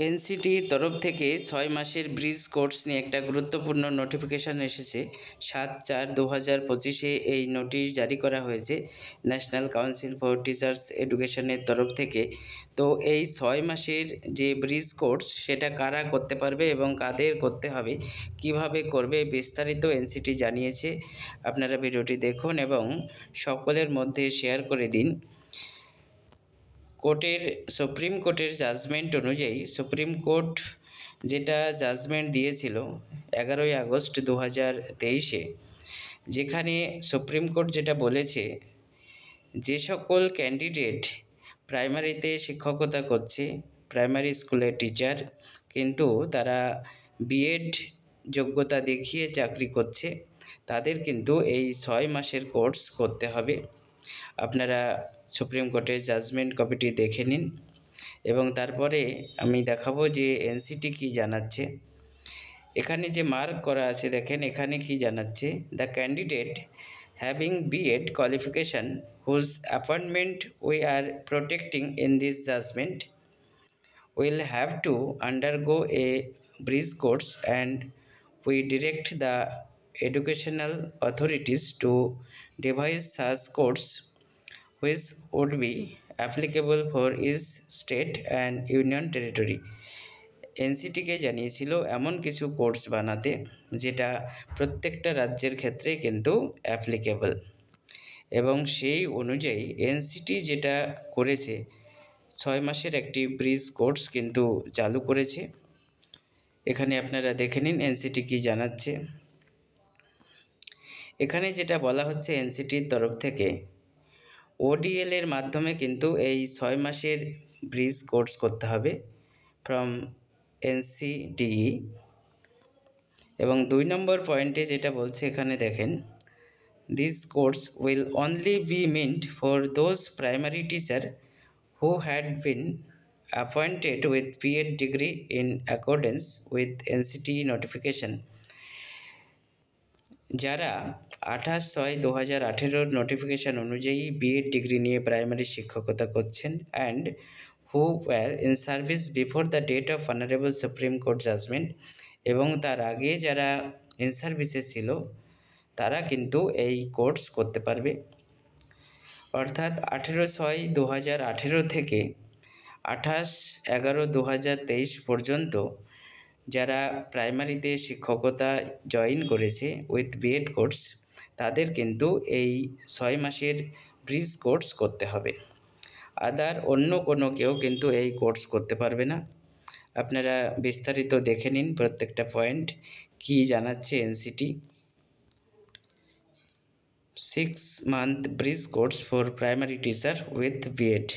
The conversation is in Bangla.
এনসিটি তরফ থেকে 6 মাসের ব্রিজ কোর্স নিয়ে একটা গুরুত্বপূর্ণ নোটিফিকেশান এসেছে। 7/4/2025 এই নোটিশ জারি করা হয়েছে ন্যাশনাল কাউন্সিল ফর টিচার্স এডুকেশনের তরফ থেকে। তো এই 6 মাসের যে ব্রিজ কোর্স সেটা কারা করতে পারবে এবং কাদের করতে হবে, কিভাবে করবে, বিস্তারিত এনসিটি জানিয়েছে। আপনারা ভিডিওটি দেখুন এবং সকলের মধ্যে শেয়ার করে দিন। সুপ্রিম কোর্টের জাজমেন্ট অনুযায়ী সুপ্রিম কোর্ট যেটা জাজমেন্ট দিয়েছিল 11ই আগস্ট 2023-এ, যেখানে সুপ্রিম কোর্ট যেটা বলেছে, যে সকল ক্যান্ডিডেট প্রাইমারিতে শিক্ষকতা করছে, প্রাইমারি স্কুলের টিচার, কিন্তু তারা বিএড যোগ্যতা দেখিয়ে চাকরি করছে, তাদের কিন্তু এই 6 মাসের কোর্স করতে হবে। আপনারা সুপ্রিম কোর্টের জাজমেন্ট কপিটি দেখে নিন এবং তারপরে আমি দেখাবো যে এনসিটি কি জানাচ্ছে। এখানে যে মার্ক করা আছে দেখেন, এখানে কি জানাচ্ছে, the candidate having BEd qualification whose appointment we are protecting in this judgement will have to undergo a bridge course, and we direct the educational authorities to devise such course which would be applicable for each state and union territory. এনসিটিকে জানিয়েছিল এমন কিছু কোর্স বানাতে যেটা প্রত্যেকটা রাজ্যের ক্ষেত্রে কিন্তু অ্যাপ্লিকেবল, এবং সেই অনুযায়ী এনসিটি যেটা করেছে 6 মাসের একটি ব্রিজ কোর্স কিন্তু চালু করেছে। এখানে আপনারা দেখে নিন এনসিটি কি জানাচ্ছে। এখানে যেটা বলা হচ্ছে এনসিটির তরফ থেকে, ওডিএল এর মাধ্যমে কিন্তু এই 6 মাসের ব্রিজ কোর্স করতে হবে ফ্রম এনসিটিই। এবং 2 নম্বর পয়েন্টে যেটা বলছে এখানে দেখেন, this course will only be meant for those primary teacher who had been appointed with BEd degree in accordance with NCTE notification, যারা 28/6/2018 নোটিফিকেশান অনুযায়ী বিএড ডিগ্রি নিয়ে প্রাইমারি শিক্ষকতা করছেন and who were in service before the date of honourable Supreme Court judgement, এবং তার আগে যারা ইন সার্ভিসে ছিল তারা কিন্তু এই কোর্স করতে পারবে। অর্থাৎ 18/6/2018 থেকে 28/11/2023 পর্যন্ত যারা প্রাইমারিতে শিক্ষকতা জয়েন করেছে উইথ বিএড কোর্স, তাদের কিন্তু এই 6 মাসের ব্রিজ কোর্স করতে হবে। অন্য কোনো কেউ কিন্তু এই কোর্স করতে পারবে না। আপনারা বিস্তারিত দেখে নিন প্রত্যেকটা পয়েন্ট কি জানাচ্ছে NCT. 6 month bridge course for primary teacher with BEd.